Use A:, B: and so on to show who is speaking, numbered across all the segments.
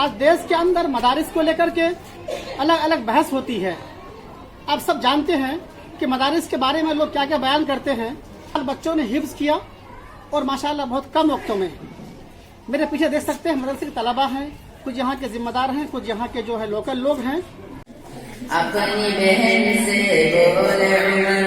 A: آج دیش کے اندر مدارس کو لے کر کے الگ الگ بحث ہوتی ہے. آپ سب جانتے ہیں کہ مدارس کے بارے میں لوگ کیا کیا بیان کرتے ہیں. بچوں نے حفظ کیا اور ماشاءاللہ بہت کم وقتوں میں. میرے پیچھے دیکھ سکتے ہیں مدرسے کے طلباء ہیں, کچھ یہاں کے ذمہ دار ہیں, کچھ یہاں کے جو ہے لوکل لوگ ہیں.
B: اپنی بہن سے بولے عمر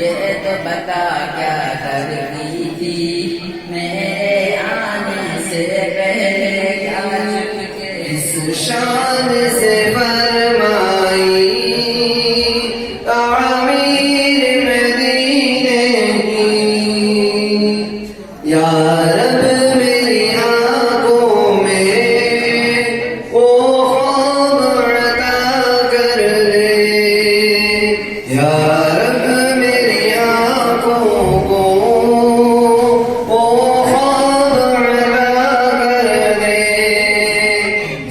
B: یہ تو بتا کیا کرتی تھی, میرے آنے سے پہلے کیا اس شان سے فرمائی تعمیر مدینے کی. یا رب میری آنکھوں میں وہ خواب عطا کر دے, یا رب میری آنکھوں کو وہ خواب عطا کر دے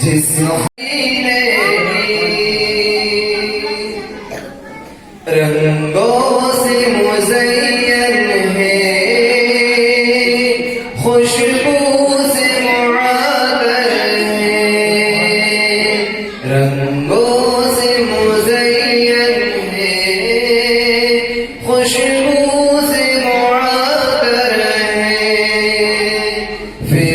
B: جس رنگوں سے مزین ہے, خوشبو سے معطر ہے, رنگوں سے مزین ہے, خوشبو سے معطر ہے. پھر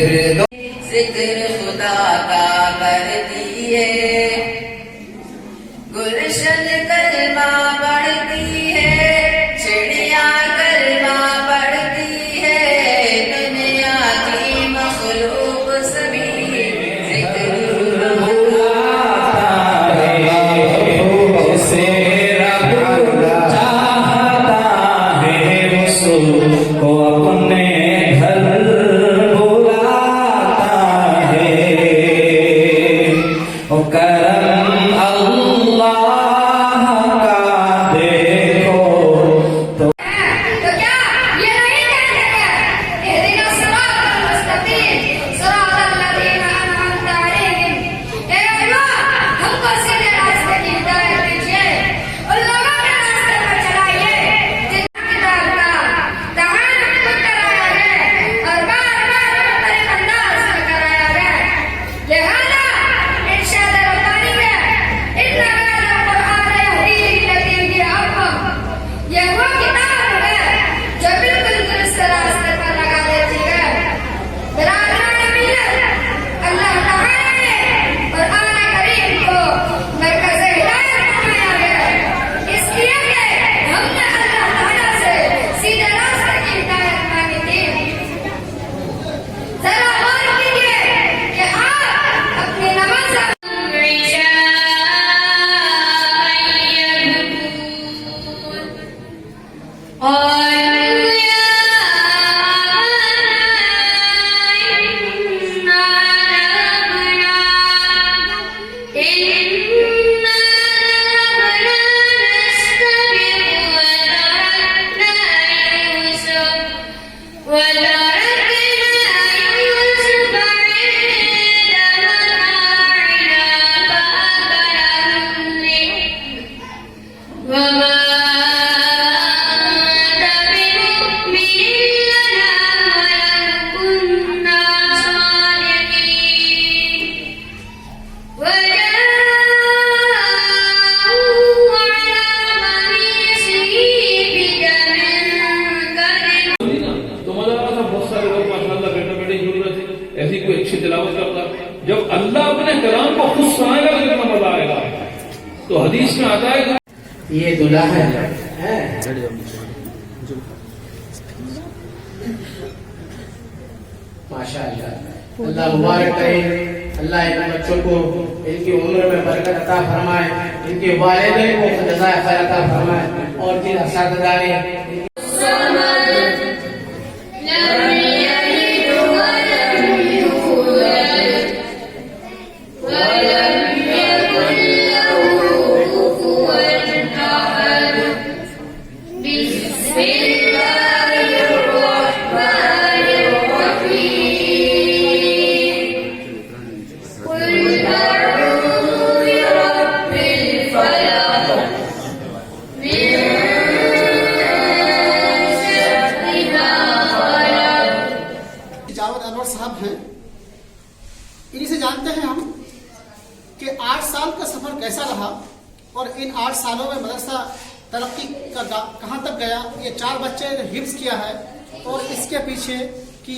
B: ذکر خدا کا کرتی ہے, گلشن کلمہ پڑھتی ہے, چڑیا کلمہ پڑھتی ہے, دنیا کی مخلوق سبھی ذکر
C: سے رب چاہتا ہے رسول کو اپنے گھر بلاتا ہے. او کرم اللہ کا دیکھو تو
D: کیا یہ نہیں کہتے کہ اہدنا الصراط المستقیم صراط الذین انعمت علیہم, اے اللہ ہم کو سیدھے راستے کی ہدایت دیجیے, ان لوگوں کے راستے پر چلائیے جن کتاب کا دہان خود کرایا ہے اور بار بار مختلف انداز میں کرایا ہے. لہذا ارشاد ربانی ہے ان هذا القرآن یہدی للتی ہی اقوم, یہ وہ کتاب ہے جو بالکل درست راستے پر لگا دیتی ہے. برادران ملت, اللہ تعالیٰ نے قرآن کریم کو مرکز ہدایت بنایا ہے, اس لیے کہ ہم نے اللہ تعالیٰ سے سیدھے راستے کی ہدایت مانگی تھی. ذرا غور کیجیے کہ آپ اپنی نماز
E: ایسی کوئی اچھی تلاوت کرتا. جب اللہ اپنے کلام کو خود سنائے گا تو کتنا مزہ آئے گا. تو حدیث میں آتا ہے کہ
B: یہ دلہن ہے, ماشاءاللہ اللہ مبارک کرے. اللہ ان بچوں کو ان کی عمر میں برکت عطا فرمائے, ان کے والدین کو جزائے خیر عطا فرمائے, اور جن اساتذہ نے
A: صاحب ہیں, انہی سے جانتے ہیں ہم کہ 8 سال کا سفر کیسا رہا اور ان 8 سالوں میں مدرسہ ترقی کا کہاں تک گیا. یہ 4 بچے نے حفظ کیا ہے اور اس کے پیچھے کی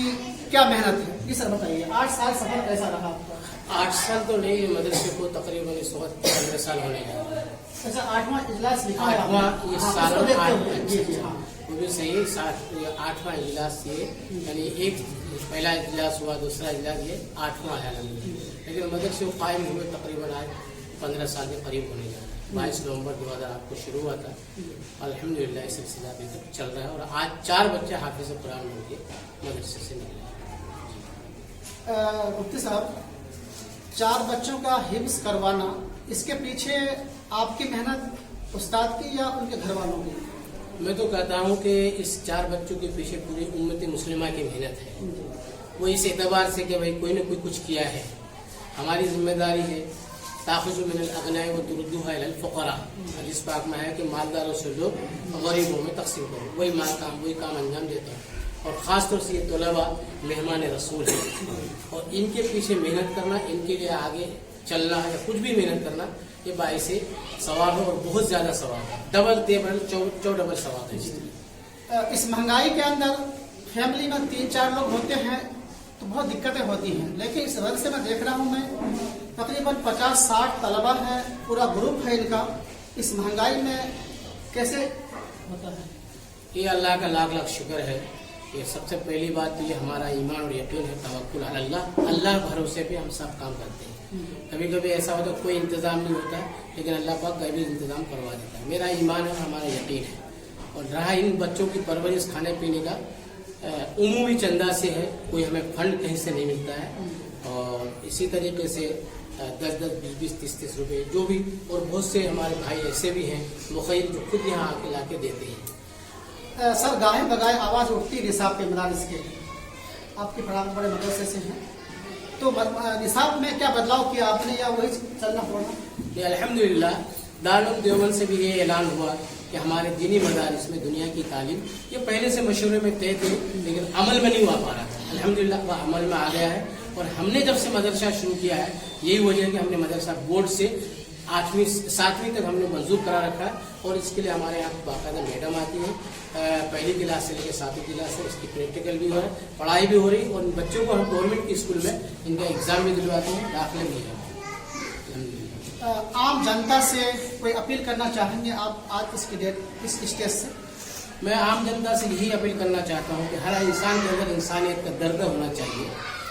A: کیا محنت ہے. جی سر بتائیے 8 سال سفر کیسا رہا آپ کا؟
B: 8 سال تو نہیں، مدرسے کو تقریباً اس وقت 15 سال ہونے لگے.
A: اچھا 8واں اجلاس لکھا ہے
B: 8واں یہ سال
A: اس کو دیکھتے ہوئے. جی جی ہاں.
B: وہ بھی صحیح 8واں اجلاس یہ یعنی ایک پہلا اجلاس ہوا، دوسرا اجلاس یہ 8واں ہے الحمدللہ. لیکن مدرسے کو قائم ہوئے تقریباً آج 15 سال کے قریب ہونے لگا. 22 نومبر 2008 کو شروع ہوا تھا. الحمدللہ یہ سلسلہ ابھی تک چل رہا ہے اور آج 4 بچے حافظ قرآن بن کے مدرسے سے نکلے.
A: مفتی صاحب 4 بچوں کا حفظ کروانا، اس کے پیچھے آپ کی محنت استاد کی یا ان کے گھر والوں کی؟
B: میں تو کہتا ہوں کہ اس 4 بچوں کے پیچھے پوری امت مسلمہ کی محنت ہے. وہ اس اعتبار سے کہ بھائی کوئی نہ کوئی کچھ کیا ہے. ہماری ذمہ داری ہے تاخذوا من الاغنیاء وتردوها الى الفقراء. حدیث پاک میں ہے کہ مالداروں سے لو غریبوں میں تقسیم کرو. وہی کام انجام دیتا ہے. اور خاص طور سے یہ طلباء مہمان رسول ہیں اور ان کے پیچھے محنت کرنا، ان کے لیے آگے چلنا یا کچھ بھی محنت کرنا یہ باعث ثواب ہے اور بہت زیادہ ثواب ہے. ڈبل ڈبل ثواب ہے.
A: اس مہنگائی کے اندر فیملی میں 3-4 لوگ ہوتے ہیں تو بہت دقتیں ہوتی ہیں. لیکن اس وجہ سے میں دیکھ رہا ہوں میں تقریباً 50-60 طلبا ہیں، پورا گروپ ہے ان کا. اس مہنگائی میں کیسے ہوتا ہے؟
B: یہ اللہ کا لاکھ لاکھ شکر ہے. یہ سب سے پہلی بات تو یہ ہمارا ایمان اور یقین ہے، توکل علی اللہ. اللہ بھروسے پہ ہم سب کام کرتے ہیں. کبھی کبھی ایسا ہوتا ہے کوئی انتظام نہیں ہوتا لیکن اللہ پاک کبھی انتظام کروا دیتا ہے. میرا ایمان ہے، ہمارا یقین ہے. اور رہا ان بچوں کی پرورش کھانے پینے کا، عمومی چندہ سے ہے، کوئی ہمیں فنڈ کہیں سے نہیں ملتا ہے. اور اسی طریقے سے 10-10, 20-20, 30-30 روپے جو بھی. اور بہت سے ہمارے بھائی ایسے بھی ہیں مخیر جو خود یہاں آ کے لا کے دیتے ہیں.
A: سر گاہیں بگائے آواز اٹھتی ہے نصاب کے مدارس کے. آپ کے پڑھانے بڑے مدرسے سے ہیں تو نصاب میں کیا بدلاؤ کیا آپ نے یا وہی چلنا پڑنا؟
B: الحمدللہ دارالعلوم دیوبند سے بھی یہ اعلان ہوا کہ ہمارے دینی مدارس میں دنیا کی تعلیم یہ پہلے سے مشورے میں طے تھے لیکن عمل میں نہیں ہوا پا رہا تھا. الحمدللہ وہ عمل میں آ گیا ہے. اور ہم نے جب سے مدرسہ شروع کیا ہے یہی وجہ ہے کہ ہم نے مدرسہ بورڈ سے 7ویں تک ہم نے منظور کرا رکھا ہے. اور اس کے لیے ہمارے یہاں باقاعدہ میڈم آتی ہیں، پہلی کلاس سے لے کے 7ویں کلاس سے. اس کی پریکٹیکل بھی ہو رہا ہے، پڑھائی بھی ہو رہی ہے. اور ان بچوں کو ہم گورنمنٹ کے اسکول میں ان کا ایگزام بھی دلواتے ہیں، داخلے بھی ہیں.
A: عام جنتا سے کوئی اپیل کرنا چاہیں گے آپ آج اس اسٹیج سے؟
B: میں عام جنتا سے یہی اپیل کرنا چاہتا ہوں کہ ہر انسان کے اندر انسانیت کا درد ہونا چاہیے.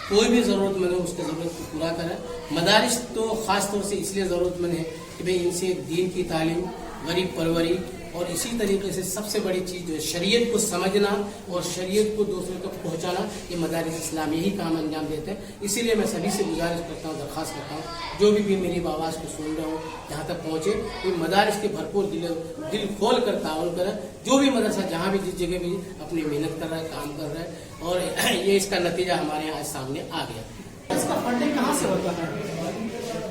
B: کوئی بھی ضرورت مند ہے اس کی ضرورت کو پورا کرے. مدارس تو خاص طور سے اس لیے ضرورت مند ہے کہ بھئی ان سے دین کی تعلیم، غریب پروری اور اسی طریقے سے سب سے بڑی چیز جو ہے شریعت کو سمجھنا اور شریعت کو دوسروں تک پہنچانا. یہ مدارس اسلام یہی کام انجام دیتے ہیں. اسی لیے میں سبھی سے گزارش کرتا ہوں، درخواست کرتا ہوں جو بھی میری آواز کو سن رہے ہوں جہاں تک پہنچے کہ مدارس کے بھرپور دل کھول کر تعاون کریں. جو بھی مدرسہ جہاں بھی جس جگہ بھی اپنی محنت کر رہا ہے، کام کر رہا ہے اور یہ اس کا نتیجہ ہمارے یہاں سامنے آ گیا.
A: اس کا فنڈنگ کہاں سے ہوتا ہے؟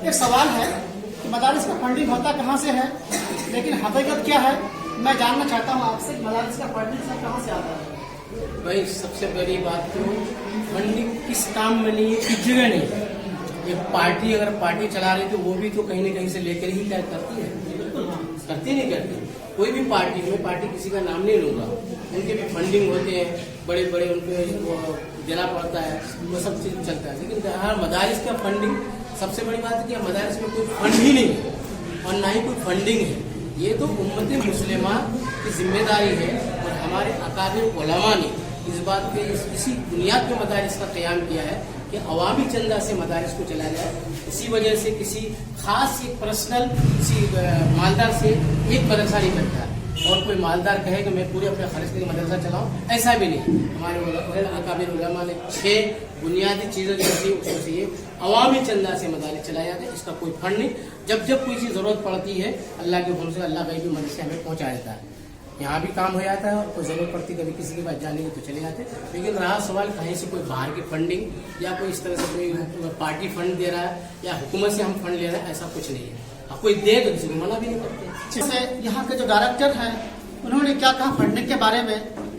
A: ایک سوال ہے کہ مدارس کا فنڈنگ ہوتا کہاں سے ہے، لیکن حقیقت کیا ہے میں جاننا چاہتا ہوں آپ سے. مدارس کا فنڈنگ سب کہاں سے آتا ہے؟
B: بھائی سب سے بڑی بات تو فنڈنگ کس کام میں نہیں ہے، کس جگہ نہیں ہے. یہ پارٹی اگر پارٹی چلا رہی تو وہ بھی تو کہیں نہ کہیں سے لے کر ہی کیا کرتی ہے، کرتی نہیں کرتی. کوئی بھی پارٹی میں پارٹی کسی کا نام نہیں لوں گا، ان کے بھی فنڈنگ ہوتے ہیں بڑے بڑے، ان کو دینا پڑتا ہے، وہ سب چیز چلتا ہے. لیکن ہر مدارس کا فنڈنگ سب سے بڑی بات ہے کہ مدارس میں کوئی فنڈ ہی نہیں ہے اور نہ ہی کوئی فنڈنگ ہے. یہ تو امت مسلمہ کی ذمہ داری ہے اور ہمارے اکابر علماء نے اس بات پہ اسی بنیاد پہ مدارس کا قیام کیا ہے کہ عوامی چندہ سے مدارس کو چلایا جائے. اسی وجہ سے کسی خاص ایک پرسنل کسی مالدار سے ایک مدرسہ نہیں کرتا ہے اور کوئی مالدار کہے کہ میں پورے اپنے خرچ کے مدرسہ چلاؤں، ایسا بھی نہیں. ہمارے اکابر علماء نے 6 بنیادی چیزیں جو تھی اس میں سے یہ عوامی چندہ سے مدارس چلایا جاتا ہے. اس کا کوئی فنڈ نہیں. جب کوئی چیز ضرورت پڑتی ہے اللہ کے حکم سے اللہ غیبی مدد سے ہمیں پہنچا دیتا ہے. یہاں بھی کام ہو جاتا ہے اور کوئی ضرورت پڑتی کبھی کسی کے پاس جانے کی تو چلے جاتے. لیکن رہا سوال کہیں سے کوئی باہر کی فنڈنگ یا کوئی اس طرح سے کوئی پارٹی فنڈ دے رہا ہے یا حکومت سے ہم فنڈ لے رہے ہیں، ایسا کچھ نہیں ہے. کوئی دے تو کسی کو منع بھی نہیں کرتے.
A: جیسے یہاں کے جو ڈائریکٹر ہیں انہوں نے کیا کہا فنڈنگ کے بارے میں